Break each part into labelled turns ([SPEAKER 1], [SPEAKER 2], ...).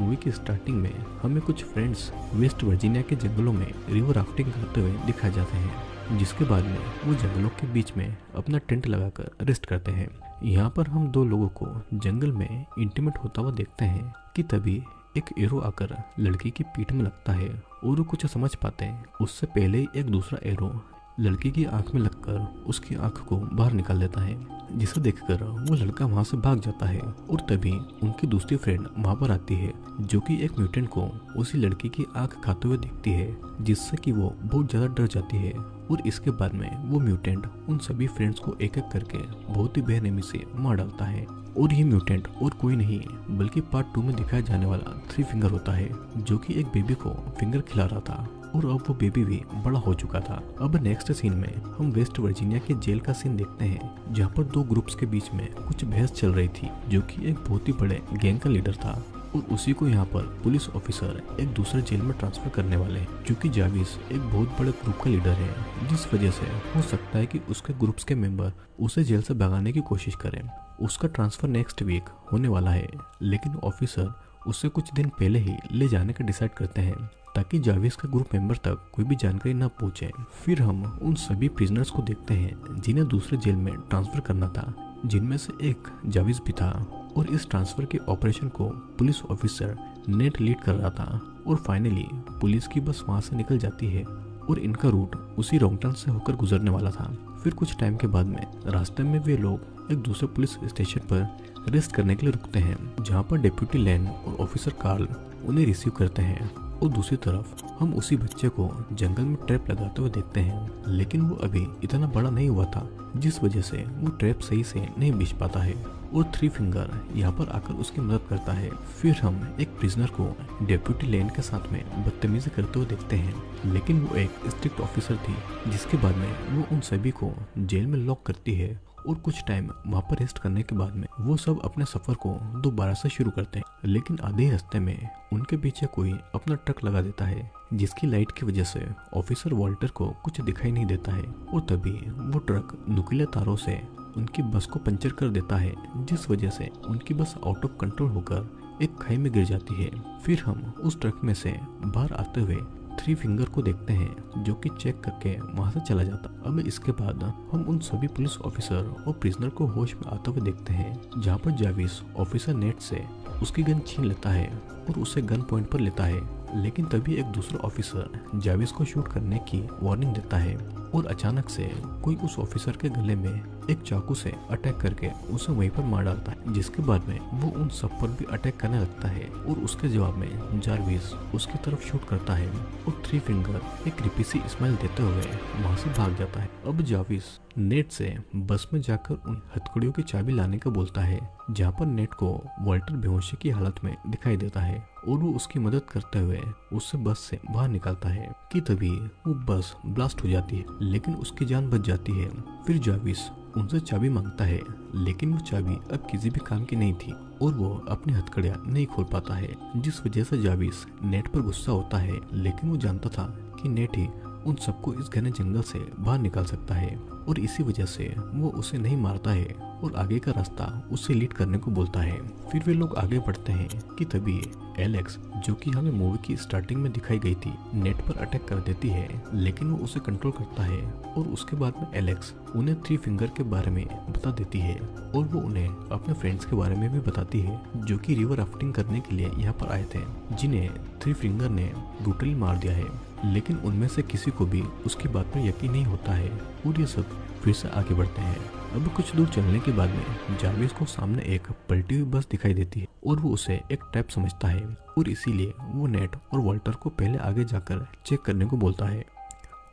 [SPEAKER 1] Movie की starting में हमें कुछ फ्रेंड्स वेस्ट वर्जीनिया के जंगलों में रिवर राफ्टिंग करते हुए दिखाए जाते हैं, जिसके बाद में वो जंगलों के बीच में अपना टेंट लगाकर रेस्ट करते हैं। यहाँ पर हम दो लोगों को जंगल में इंटीमेट होता हुआ देखते हैं कि तभी एक एरो आकर लड़की की पीठ में लगता है और वो कुछ समझ पाते हैं। उससे पहले ही एक दूसरा एरो लड़की की आंख में लगकर उसकी आंख को बाहर निकाल देता है, जिसे देखकर वो लड़का वहां से भाग जाता है। और तभी उनकी दूसरी फ्रेंड वहां पर आती है, जो कि एक म्यूटेंट को उसी लड़की की आंख खाते हुए देखती है, जिससे कि वो बहुत ज्यादा डर जाती है। और इसके बाद में वो म्यूटेंट उन सभी फ्रेंड्स को एक एक करके बहुत ही बेरहमी से मार डालता है। और ये म्यूटेंट और कोई नहीं बल्कि पार्ट 2 में दिखाया जाने वाला थ्री फिंगर होता है, जो कि एक बेबी को फिंगर खिला रहा था और अब वो बेबी भी बड़ा हो चुका था। अब नेक्स्ट सीन में हम वेस्ट वर्जीनिया के जेल का सीन देखते हैं, जहाँ पर दो ग्रुप्स के बीच में कुछ बहस चल रही थी, जो कि एक बहुत ही बड़े गैंग का लीडर था और उसी को यहाँ पर पुलिस ऑफिसर एक दूसरे जेल में ट्रांसफर करने वाले हैं, क्योंकि जाविस एक बहुत बड़े ग्रुप का लीडर है, जिस वजह से हो सकता है कि उसके ग्रुप्स के मेंबर उसे जेल से भगाने की कोशिश करें। उसका ट्रांसफर नेक्स्ट वीक होने वाला है, लेकिन ऑफिसर उसे कुछ दिन पहले ही ले जाने का डिसाइड करते हैं, ताकि जाविस के ग्रुप मेंबर तक कोई भी जानकारी न पहुंचे। फिर हम उन सभी प्रिजनर्स को देखते हैं जिन्हें दूसरे जेल में ट्रांसफर करना था, जिनमें से एक जाविस भी था। और इस ट्रांसफर के ऑपरेशन को पुलिस ऑफिसर नेट लीड कर रहा था। और फाइनली पुलिस की बस वहां से निकल जाती है और इनका रूट उसी रोंगटन से होकर गुजरने वाला था। फिर कुछ टाइम के बाद में रास्ते में वे लोग एक दूसरे पुलिस स्टेशन पर रेस्ट करने के लिए रुकते हैं, जहाँ पर डिप्टी लैन और ऑफिसर कार्ल उन्हें रिसीव करते हैं। और दूसरी तरफ हम उसी बच्चे को जंगल में ट्रैप लगाते हुए देखते हैं, लेकिन वो अभी इतना बड़ा नहीं हुआ था, जिस वजह से वो ट्रैप सही से नहीं बिछ पाता है। और थ्री फिंगर यहाँ पर आकर उसकी मदद करता है। फिर हम एक प्रिजनर को डेप्यूटी लेन के साथ में बदतमीजी करते हुए देखते हैं, लेकिन वो एक स्ट्रिक्ट ऑफिसर थी, जिसके बाद में वो उन सभी को जेल में लॉक करती है। और कुछ टाइम वहाँ पर रेस्ट करने के बाद में वो सब अपने सफर को दोबारा से शुरू करते हैं, लेकिन आधे रास्ते में उनके पीछे कोई अपना ट्रक लगा देता है, जिसकी लाइट की वजह से ऑफिसर वॉल्टर को कुछ दिखाई नहीं देता है। और तभी वो ट्रक नुकीले तारों से उनकी बस को पंचर कर देता है, जिस वजह से उनकी बस आउट ऑफ कंट्रोल होकर एक खाई में गिर जाती है। फिर हम उस ट्रक में से बाहर आते हुए थ्री फिंगर को देखते हैं, जो कि चेक करके वहां से चला जाता। अब इसके बाद हम उन सभी पुलिस ऑफिसर और प्रिजनर को होश में आते हुए देखते हैं, जहां पर जाविस ऑफिसर नेट से उसकी गन छीन लेता है और उसे गन पॉइंट पर लेता है। लेकिन तभी एक दूसरा ऑफिसर जाविस को शूट करने की वार्निंग देता है और अचानक से कोई उस ऑफिसर के गले में एक चाकू से अटैक करके उसे वहीं पर मार डालता है, जिसके बाद में वो उन सब पर भी अटैक करने लगता है। और उसके जवाब में जाविस उसकी तरफ शूट करता है और थ्री फिंगर एक क्रीपी सी स्माइल देते हुए वहां से भाग जाता है। अब जाविस नेट से बस में जाकर उन हथकड़ियों की चाबी लाने का बोलता है, जहाँ पर नेट को वॉल्टर बेहोशी की हालत में दिखाई देता है और वो उसकी मदद करते हुए उससे बस से बाहर निकलता है कि तभी वो बस ब्लास्ट हो जाती है, लेकिन उसकी जान बच जाती है। फिर जाविस उनसे चाबी मांगता है, लेकिन वो चाबी अब किसी भी काम की नहीं थी और वो अपनी हथकड़ियां नहीं खोल पाता है, जिस वजह से जाविस नेट पर गुस्सा होता है। लेकिन वो जानता था कि नेट ही उन सबको इस घने जंगल से बाहर निकाल सकता है और इसी वजह से वो उसे नहीं मारता है और आगे का रास्ता उसे लीड करने को बोलता है। फिर वे लोग आगे बढ़ते हैं कि तभी एलेक्स, जो कि हमें मूवी की स्टार्टिंग में दिखाई गई थी, नेट पर अटैक कर देती है, लेकिन वो उसे कंट्रोल करता है। और उसके बाद में एलेक्स उन्हें थ्री फिंगर के बारे में बता देती है और वो उन्हें अपने फ्रेंड्स के बारे में भी बताती है, जो कि रिवर राफ्टिंग करने के लिए यहाँ पर आए थे, जिन्हें थ्री फिंगर ने ब्रूटली मार दिया है। लेकिन उनमें से किसी को भी उसकी बात पर यकीन नहीं होता है और ये सब फिर से आगे बढ़ते हैं। अब कुछ दूर चलने के बाद में जाविस को सामने एक पलटी हुई बस दिखाई देती है और वो उसे एक ट्रैप समझता है और इसीलिए वो नेट और वॉल्टर को पहले आगे जाकर चेक करने को बोलता है।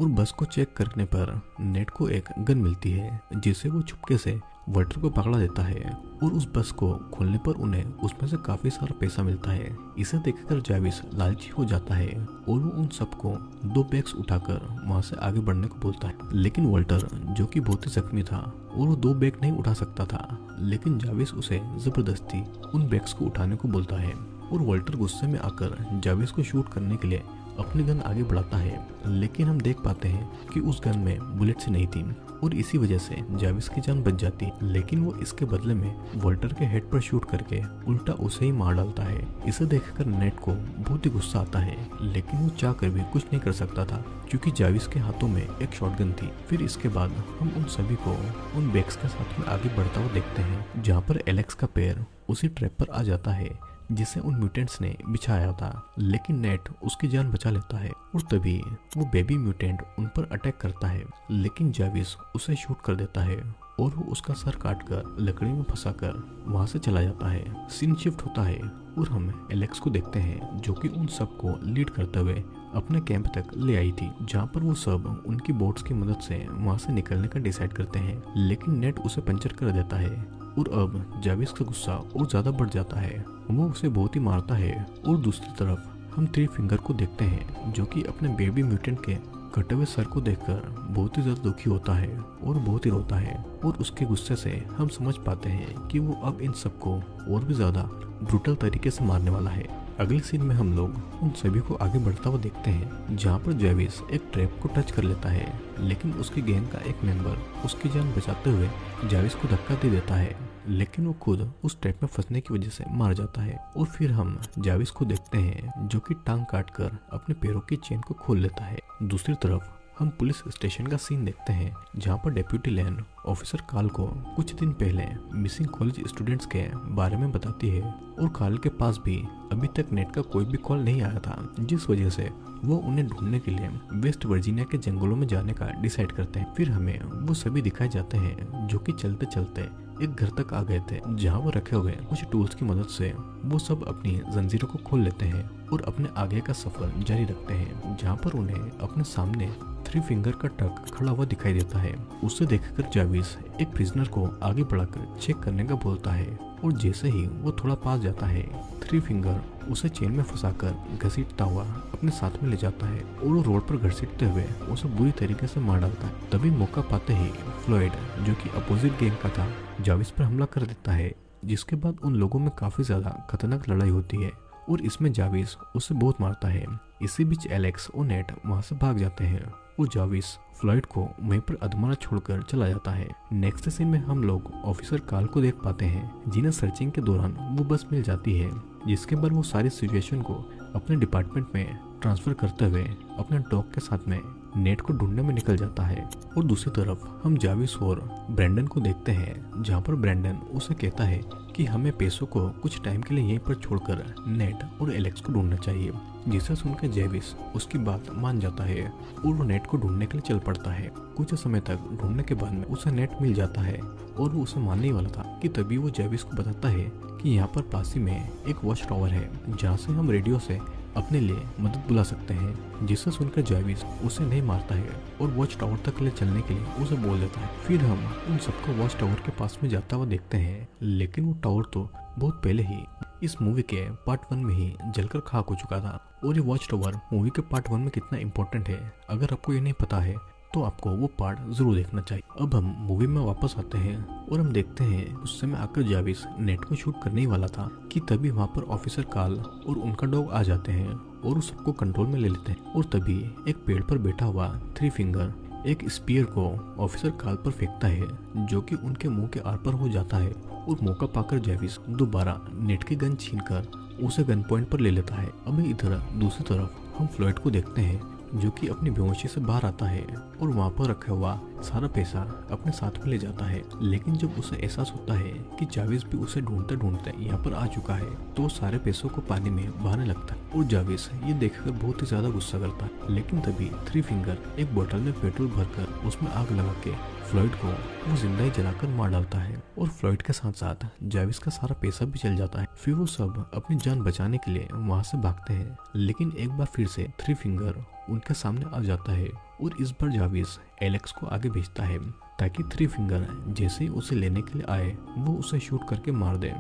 [SPEAKER 1] और बस को चेक करने पर नेट को एक गन मिलती है, जिसे वो चुपके से वॉल्टर को पकड़ा देता है और उस बस को खोलने पर उन्हें उसमें से काफी सारा पैसा मिलता है। इसे देखकर जाविस लालची हो जाता है और वो उन सबको 2 बैग्स उठाकर वहां से आगे बढ़ने को बोलता है। लेकिन वॉल्टर, जो कि बहुत ही जख्मी था और वो 2 बैग नहीं उठा सकता था, लेकिन जाविस उसे जबरदस्ती उन बैग्स को उठाने को बोलता है और वॉल्टर गुस्से में आकर जाविस को शूट करने के लिए अपनी गन आगे बढ़ाता है, लेकिन हम देख पाते हैं कि उस गन में बुलेट्स नहीं थी और इसी वजह से जाविस की जान बच जाती, लेकिन वो इसके बदले में वॉल्टर के हेड पर शूट करके उल्टा उसे ही मार डालता है। इसे देखकर नेट को बहुत ही गुस्सा आता है, लेकिन वो चाह कर भी कुछ नहीं कर सकता था क्योंकि जाविस के हाथों में एक शॉटगन थी। फिर इसके बाद हम उन सभी को उन बैग्स के साथ में आगे बढ़ता हुआ देखते हैं, जहाँ पर एलेक्स का पैर उसी ट्रैप पर आ जाता है जिसे उन म्यूटेंट्स ने बिछाया था, लेकिन नेट उसकी जान बचा लेता है और तभी वो बेबी म्यूटेंट उन पर अटैक करता है, लेकिन जाविस उसे शूट कर देता है और वो उसका सर काटकर लकड़ी में फंसाकर वहां से चला जाता है। सीन शिफ्ट होता है और हम एलेक्स को देखते हैं जो कि उन सबको लीड करते हुए अपने कैंप तक ले आई थी, जहाँ पर वो सब उनकी बोट्स की मदद से वहां से निकलने का डिसाइड करते हैं, लेकिन नेट उसे पंचर कर देता है और अब जाविस का गुस्सा और ज्यादा बढ़ जाता है। वो उसे बहुत ही मारता है और दूसरी तरफ हम थ्री फिंगर को देखते हैं जो कि अपने बेबी म्यूटेंट के कटे हुए सर को देखकर बहुत ही ज्यादा दुखी होता है और बहुत ही रोता है, और उसके गुस्से से हम समझ पाते हैं कि वो अब इन सबको और भी ज्यादा ब्रूटल तरीके से मारने वाला है। अगले सीन में हम लोग उन सभी को आगे बढ़ता हुआ देखते हैं, जहाँ पर जाविस एक ट्रैप को टच कर लेता है, लेकिन उसकी गैंग का एक मेंबर उसकी जान बचाते हुए जाविस को धक्का दे देता है, लेकिन वो खुद उस ट्रैप में फंसने की वजह से मार जाता है। और फिर हम जाविस को देखते हैं जो कि टांग काटकर अपने पैरों की चेन को खोल लेता है। दूसरी तरफ हम पुलिस स्टेशन का सीन देखते हैं, जहाँ पर डेप्यूटी लैन ऑफिसर काल को कुछ दिन पहले मिसिंग कॉलेज स्टूडेंट्स के बारे में बताती है, और काल के पास भी अभी तक नेट का कोई भी कॉल नहीं आया था, जिस वजह से वो उन्हें ढूंढने के लिए वेस्ट वर्जीनिया के जंगलों में जाने का डिसाइड करते हैं। फिर हमें वो सभी दिखाए जाते हैं जो कि चलते चलते एक घर तक आ गए थे, जहाँ वो रखे हुए कुछ टूल्स की मदद से वो सब अपनी जंजीरों को खोल लेते हैं और अपने आगे का सफर जारी रखते हैं, जहाँ पर उन्हें अपने सामने थ्री फिंगर का ट्रक खड़ा हुआ दिखाई देता है। उसे देखकर जाविस एक प्रिजनर को आगे बढ़ाकर चेक करने का बोलता है, और जैसे ही वो थोड़ा पास जाता है थ्री फिंगर उसे चेन में फंसाकर घसीटता हुआ अपने साथ में ले जाता है और वो रोड पर घसीटते हुए उसे बुरी तरीके से मार डालता है। तभी मौका पाते ही फ्लॉयड जो कि अपोजिट गैंग का था जाविस पर हमला कर देता है, जिसके बाद उन लोगों में काफी ज्यादा खतरनाक लड़ाई होती है और इसमें जाविस उसे बहुत मारता है। इसी बीच एलेक्स और नेट वहां से भाग जाते हैं और जाविस फ्लॉयड को वहीं पर अधमरा छोड़कर चला जाता है। नेक्स्ट सीन में हम लोग ऑफिसर काल को देख पाते हैं, जिन्हें सर्चिंग के दौरान वो बस मिल जाती है, जिसके बाद वो सारी सिचुएशन को अपने डिपार्टमेंट में ट्रांसफर करते हुए अपने डॉग के साथ में नेट को ढूंढने में निकल जाता है। और दूसरी तरफ हम जाविस और ब्रैंडन को देखते हैं, जहाँ पर ब्रैंडन उसे कहता है कि हमें पैसों को कुछ टाइम के लिए यहीं पर छोड़कर नेट और एलेक्स को ढूंढना चाहिए, जिसे सुनकर जाविस उसकी बात मान जाता है और वो नेट को ढूंढने के लिए चल पड़ता है। कुछ समय तक ढूंढने के बाद में उसे नेट मिल जाता है और वो उसे मानने वाला था कि तभी वो जाविस को बताता है कि यहाँ पर पास ही में एक वॉच टावर है, जहाँ से हम रेडियो से अपने लिए मदद बुला सकते हैं, जिसे सुनकर जाविस उसे नहीं मारता है और वॉच टावर तक ले चलने के लिए उसे बोल देता है। फिर हम उन सबको वॉच टावर के पास में जाता हुआ देखते हैं, लेकिन वो टावर तो बहुत पहले ही इस मूवी के पार्ट 1 में ही जलकर खाक हो चुका था। और ये वॉच टावर मूवी के पार्ट 1 में कितना इम्पोर्टेंट है, अगर आपको ये नहीं पता है तो आपको वो पार्ट जरूर देखना चाहिए। अब हम मूवी में वापस आते हैं और हम देखते हैं उस समय आकर जाविस नेट को शूट करने ही वाला था कि तभी वहाँ पर ऑफिसर काल और उनका डॉग आ जाते हैं और उस सबको कंट्रोल में ले लेते हैं। और तभी एक पेड़ पर बैठा हुआ थ्री फिंगर एक स्पीयर को ऑफिसर काल पर फेंकता है, जो कि उनके मुंह के आर पर हो जाता है और मौका पाकर जाविस दोबारा नेट की गन छीनकर उसे गन पॉइंट पर ले लेता है। अभी इधर दूसरी तरफ हम फ्लॉयड को देखते हैं, जो कि अपनी बेहोशी से बाहर आता है और वहाँ पर रखा हुआ सारा पैसा अपने साथ में ले जाता है। लेकिन जब उसे एहसास होता है कि जाविस भी उसे ढूंढते ढूंढते यहाँ पर आ चुका है, तो वो सारे पैसों को पानी में बहाने लगता है और जाविस ये देखकर बहुत ही ज्यादा गुस्सा करता है। लेकिन तभी थ्री फिंगर एक बोतल में पेट्रोल भरकर उसमें आग लगा के फ्लॉयड को वो जिंदा ही जलाकर मार डालता है और फ्लॉयड के साथ साथ जाविस का सारा पैसा भी चल जाता है। फिर वो सब अपनी जान बचाने के लिए वहाँ से भागते हैं, लेकिन एक बार फिर से थ्री फिंगर उनके सामने आ जाता है और इस बार जाविस एलेक्स को आगे भेजता है ताकि थ्री फिंगर जैसे ही उसे लेने के लिए आए वो उसे शूट करके मार दे।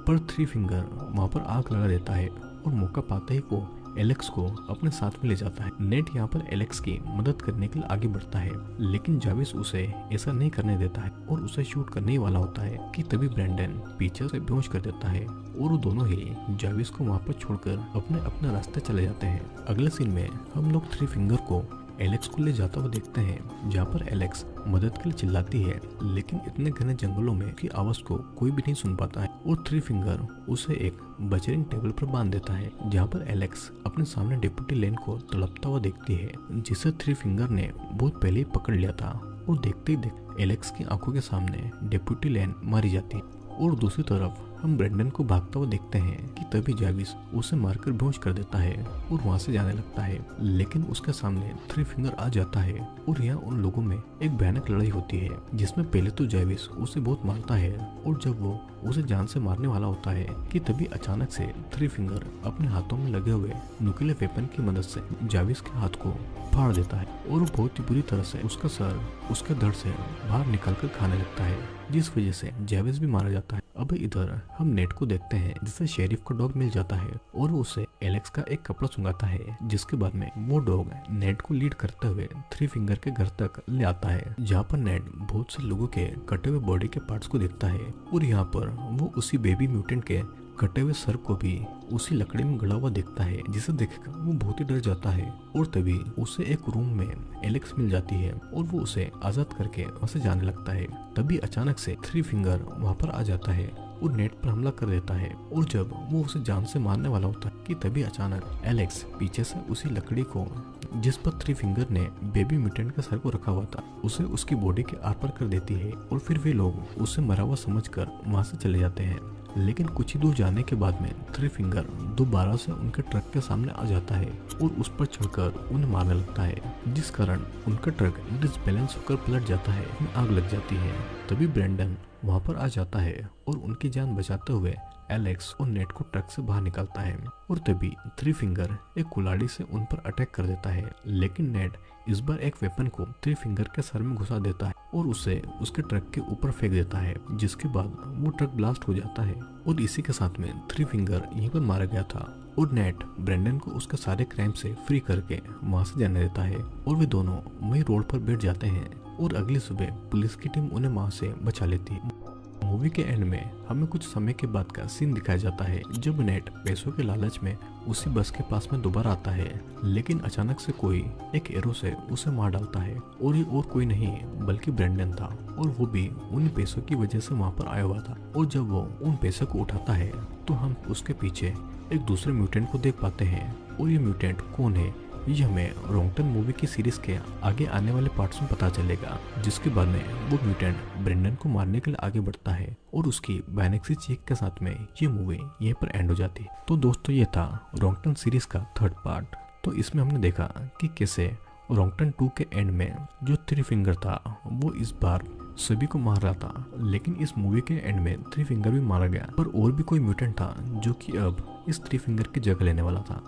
[SPEAKER 1] पर थ्री फिंगर वहाँ पर आग लगा देता है और मौका पाते ही वो एलेक्स को अपने साथ में ले जाता है। नेट यहाँ पर एलेक्स की मदद करने के लिए आगे बढ़ता है, लेकिन जाविस उसे ऐसा नहीं करने देता है और उसे शूट करने ही वाला होता है कि तभी ब्रैंडन पीछे से बेहोश कर देता है और वो दोनों ही जाविस को वहाँ पर छोड़कर अपने अपने रास्ते चले जाते हैं। अगले सीन में हम लोग थ्री फिंगर को एलेक्स को ले जाता हुआ देखते हैं, जहाँ पर एलेक्स मदद के लिए चिल्लाती है, लेकिन इतने घने जंगलों में की आवाज को कोई भी नहीं सुन पाता है और थ्री फिंगर उसे एक बजरिंग टेबल पर बांध देता है, जहाँ पर एलेक्स अपने सामने डिप्टी लेन को तड़पता हुआ देखती है, जिसे थ्री फिंगर ने बहुत पहले ही पकड़ लिया था। और देखते ही देख एलेक्स की आंखों के सामने डिप्टी लेन मारी जाती है। और दूसरी तरफ हम ब्रैंडन को भागता हुआ देखते हैं कि तभी जाविस उसे मारकर बेहोश कर देता है और वहां से जाने लगता है, लेकिन उसके सामने थ्री फिंगर आ जाता है और यहाँ उन लोगों में एक भयानक लड़ाई होती है, जिसमें पहले तो जाविस उसे बहुत मारता है और जब वो उसे जान से मारने वाला होता है कि तभी अचानक से थ्री फिंगर अपने हाथों में लगे हुए नुकीले वेपन की मदद से जाविस के हाथ को फाड़ देता है और वो बहुत ही बुरी तरह से उसका सर उसके धड़ से बाहर निकलकर खाने लगता है, जिस वजह से जाविस भी मारा जाता है। अब इधर हम नेट को देखते हैं, जिसे शेरिफ का डॉग मिल जाता है और वो उसे एलेक्स का एक कपड़ा सुंघाता है, जिसके बाद में वो डॉग नेट को लीड करते हुए थ्री फिंगर के घर तक ले आता है, जहाँ पर नेट बहुत से लोगों के कटे हुए बॉडी के पार्ट्स को देखता है और यहाँ पर वो उसी बेबी म्यूटेंट के कटे हुए सर को भी उसी लकड़ी में गड़ा हुआ देखता है, जिसे देखकर वो बहुत ही डर जाता है। और तभी उसे एक रूम में एलेक्स मिल जाती है और वो उसे आजाद करके वहां से जाने लगता है। तभी अचानक से थ्री फिंगर वहां पर आ जाता है और नेट पर हमला कर देता है और जब वो उसे जान से मारने वाला होता है कि तभी अचानक एलेक्स पीछे से उसी लकड़ी को जिस पर थ्री फिंगर ने बेबी म्यूटेंट के सर को रखा हुआ था उसे उसकी बॉडी के आर पार कर देती है और फिर वे लोग उसे मरा हुआ समझकर वहां से चले जाते हैं। लेकिन कुछ ही दूर जाने के बाद में थ्री फिंगर दोबारा से उनके ट्रक के सामने आ जाता है और उस पर चढ़कर उन्हें मारने लगता है, जिस कारण उनका ट्रक डिसबैलेंस होकर पलट जाता है, उन्हें आग लग जाती है। तभी ब्रैंडन वहां पर आ जाता है और उनकी जान बचाते हुए एलेक्स और नेट को ट्रक से बाहर निकालता है और तभी थ्री फिंगर एक कुल्हाड़ी से उन पर अटैक कर देता है, लेकिन नेट इस बार एक वेपन को थ्री फिंगर के सर में घुसा देता है और उसे उसके ट्रक के ऊपर फेंक देता है, जिसके बाद वो ट्रक ब्लास्ट हो जाता है और इसी के साथ में थ्री फिंगर यहीं पर मारा गया था और नेट ब्रैंडन को उसके सारे क्राइम से फ्री करके वहां से जाने देता है और वे दोनों वही रोड पर बैठ जाते हैं और अगली सुबह पुलिस की टीम उन्हें वहां से बचा लेती है। मूवी के एंड में हमें कुछ समय के बाद का सीन दिखाया जाता है, जब नेट पैसों के लालच में उसी बस के पास में दोबारा आता है, लेकिन अचानक से कोई एक एरो से उसे मार डालता है और ये और कोई नहीं बल्कि ब्रैंडन था और वो भी उन पैसों की वजह से वहां पर आया हुआ था। और जब वो उन पैसों को उठाता है तो हम उसके पीछे एक दूसरे म्यूटेंट को देख पाते हैं और ये म्यूटेंट कौन है ये हमें रॉन्गटन मूवी की सीरीज के आगे आने वाले पार्ट्स में पता चलेगा, जिसके बाद में वो म्यूटेंट ब्रैंडन को मारने के लिए आगे बढ़ता है और उसकी भयानक सी चीख के साथ में ये मूवी यहीं पर एंड हो जाती है। तो दोस्तों ये था रॉन्गटन सीरीज का थर्ड पार्ट। तो इसमें हमने देखा कि कैसे रॉन्गटन 2 के एंड में जो थ्री फिंगर था वो इस बार सभी को मार रहा था, लेकिन इस मूवी के एंड में थ्री फिंगर भी मारा गया, पर और भी कोई म्यूटेंट था जो कि अब इस थ्री फिंगर की जगह लेने वाला था।